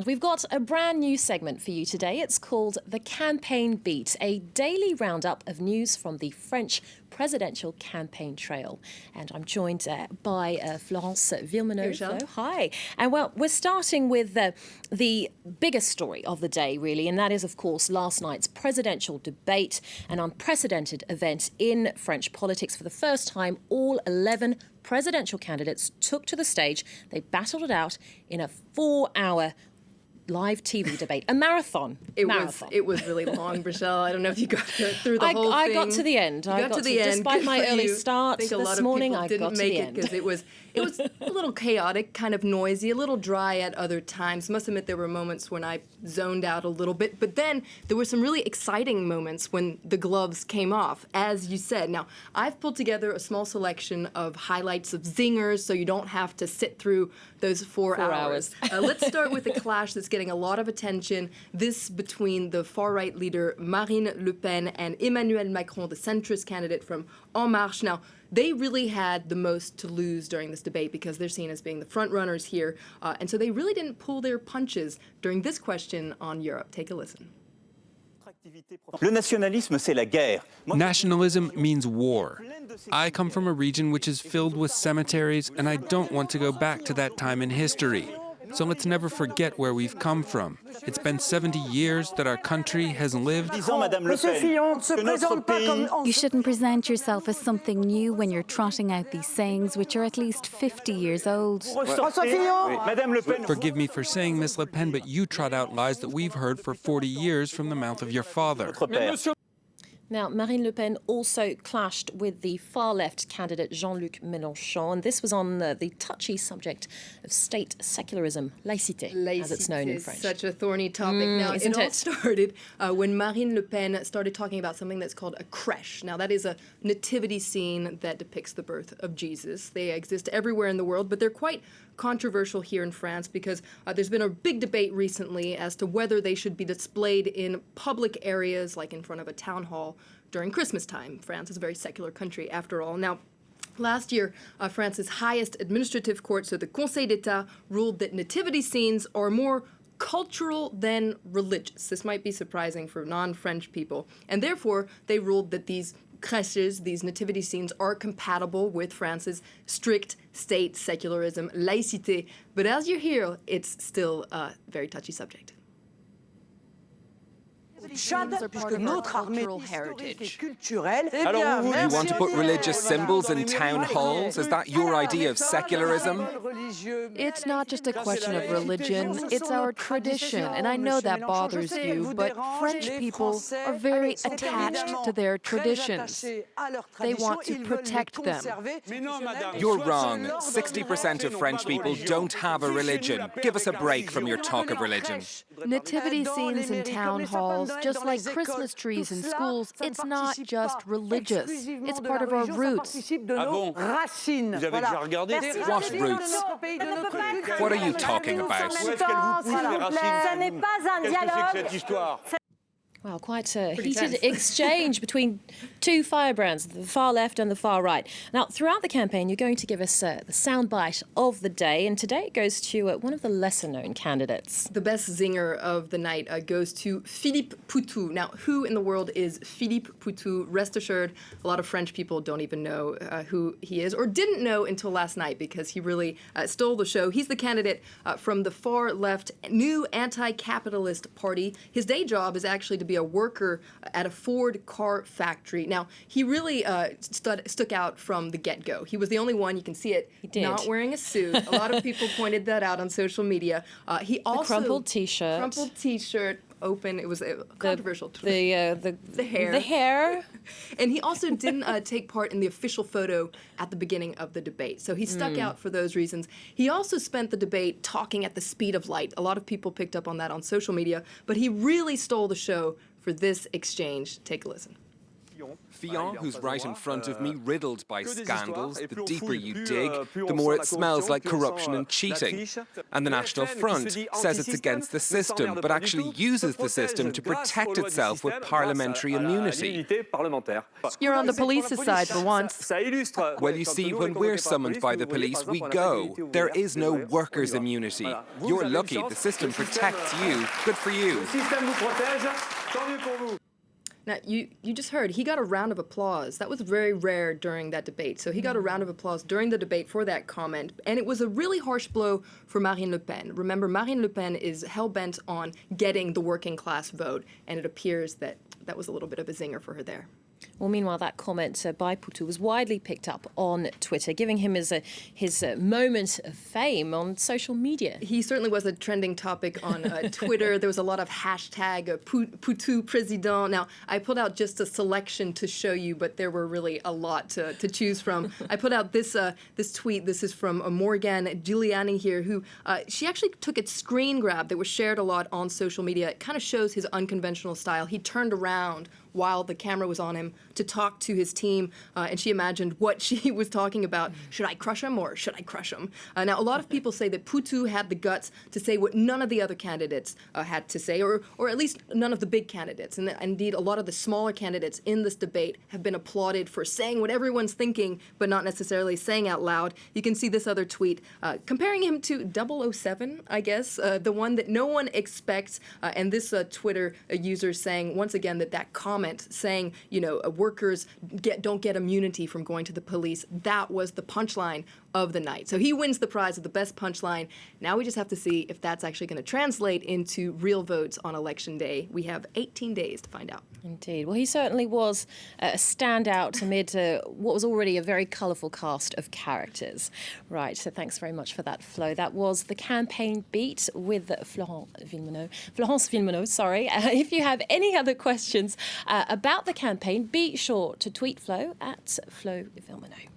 And we've got a brand new segment for you today. It's called The Campaign Beat, a daily roundup of news from the French presidential campaign trail. And I'm joined by Florence Villeminot. Hi. And well, we're starting with the biggest story of the day, really, and that is, of course, last night's presidential debate, an unprecedented event in French politics. For the first time, all 11 presidential candidates took to the stage. They battled it out in a 4-hour live TV debate, a marathon. It was really long, Brichelle. I don't know if you got through the whole thing. I got to the end. I got to the end. Despite my early start this morning, I got to the end. Because it was a little chaotic, kind of noisy, a little dry at other times. Must admit there were moments when I zoned out a little bit, but then there were some really exciting moments when the gloves came off, as you said. Now, I've pulled together a small selection of highlights of zingers, so you don't have to sit through those 4 hours. Let's start with the clash that's getting a lot of attention. This between the far-right leader Marine Le Pen and Emmanuel Macron, the centrist candidate from En Marche. Now, they really had the most to lose during this debate because they're seen as being the front runners here. And so they really didn't pull their punches during this question on Europe. Take a listen. Nationalism means war. I come from a region which is filled with cemeteries, and I don't want to go back to that time in history. So let's never forget where we've come from. It's been 70 years that our country has lived. You shouldn't present yourself as something new when you're trotting out these sayings, which are at least 50 years old. Forgive me for saying, Miss Le Pen, but you trot out lies that we've heard for 40 years from the mouth of your father. Now, Marine Le Pen also clashed with the far-left candidate Jean-Luc Mélenchon, and this was on the touchy subject of state secularism, laïcité, as it's known in French. Such a thorny topic. Now, it all started when Marine Le Pen started talking about something that's called a crèche. Now, that is a nativity scene that depicts the birth of Jesus. They exist everywhere in the world, but they're quite controversial here in France because there's been a big debate recently as to whether they should be displayed in public areas, like in front of a town hall, during Christmas time. France is a very secular country, after all. Now, last year, France's highest administrative court, so the Conseil d'État, ruled that nativity scenes are more cultural than religious. This might be surprising for non-French people. And therefore, they ruled that these crèches, these nativity scenes, are compatible with France's strict state secularism, laïcité. But as you hear, it's still a very touchy subject. Are part of our cultural heritage. You want to put religious symbols in town halls? Is that your idea of secularism? It's not just a question of religion, it's our tradition. And I know that bothers you, but French people are very attached to their traditions. They want to protect them. You're wrong. 60% of French people don't have a religion. Give us a break from your talk of religion. Nativity scenes in town halls, just like Christmas trees in schools, it's not just religious. It's part of our roots. What roots? What are you talking about? Well, quite a heated exchange between two firebrands, the far left and the far right. Now, throughout the campaign, you're going to give us the soundbite of the day, and today it goes to one of the lesser-known candidates. The best zinger of the night goes to Philippe Poutou. Now, who in the world is Philippe Poutou? Rest assured, a lot of French people don't even know who he is, or didn't know until last night, because he really stole the show. He's the candidate from the far-left new anti-capitalist party. His day job is actually to be a worker at a Ford car factory. Now, he really stuck out from the get-go. He was the only one, you can see it, not wearing a suit. A lot of people pointed that out on social media. He also... crumpled T-shirt. Crumpled T-shirt, open. It was controversial. The hair. The hair. And he also didn't take part in the official photo at the beginning of the debate. So he stuck out for those reasons. He also spent the debate talking at the speed of light. A lot of people picked up on that on social media, but he really stole the show for this exchange. Take a listen. Fillon, who's right in front of me, riddled by scandals. The deeper you dig, the more it smells like corruption and cheating. And the National Front says it's against the system, but actually uses the system to protect itself with parliamentary immunity. You're on the police's side for once. Well, you see, when we're summoned by the police, we go. There is no workers' immunity. You're lucky. The system protects you. Good for you. Now, you just heard, he got a round of applause. That was very rare during that debate. So he got a round of applause during the debate for that comment. And it was a really harsh blow for Marine Le Pen. Remember, Marine Le Pen is hell-bent on getting the working class vote. And it appears that that was a little bit of a zinger for her there. Well, meanwhile, that comment by Poutou was widely picked up on Twitter, giving him his moment of fame on social media. He certainly was a trending topic on Twitter. There was a lot of hashtag Poutou Président. Now, I pulled out just a selection to show you, but there were really a lot to choose from. I put out this tweet. This is from Morgan Giuliani here, who she actually took a screen grab that was shared a lot on social media. It kind of shows his unconventional style. He turned around while the camera was on him to talk to his team, and she imagined what she was talking about. Should I crush him or should I crush him? Now, a lot of people say that Poutou had the guts to say what none of the other candidates had to say, or at least none of the big candidates. And indeed, a lot of the smaller candidates in this debate have been applauded for saying what everyone's thinking, but not necessarily saying out loud. You can see this other tweet comparing him to 007, I guess, the one that no one expects, and this Twitter user saying, once again, that comment saying, workers don't get immunity from going to the police. That was the punchline of the night. So he wins the prize of the best punchline. Now we just have to see if that's actually going to translate into real votes on Election Day. We have 18 days to find out. Indeed. Well, he certainly was a standout amid what was already a very colourful cast of characters. Right, so thanks very much for that, Flo. That was the campaign beat with Florence Villeminot, sorry. If you have any other questions about the campaign, be sure to tweet Flo at Flo Villeminot.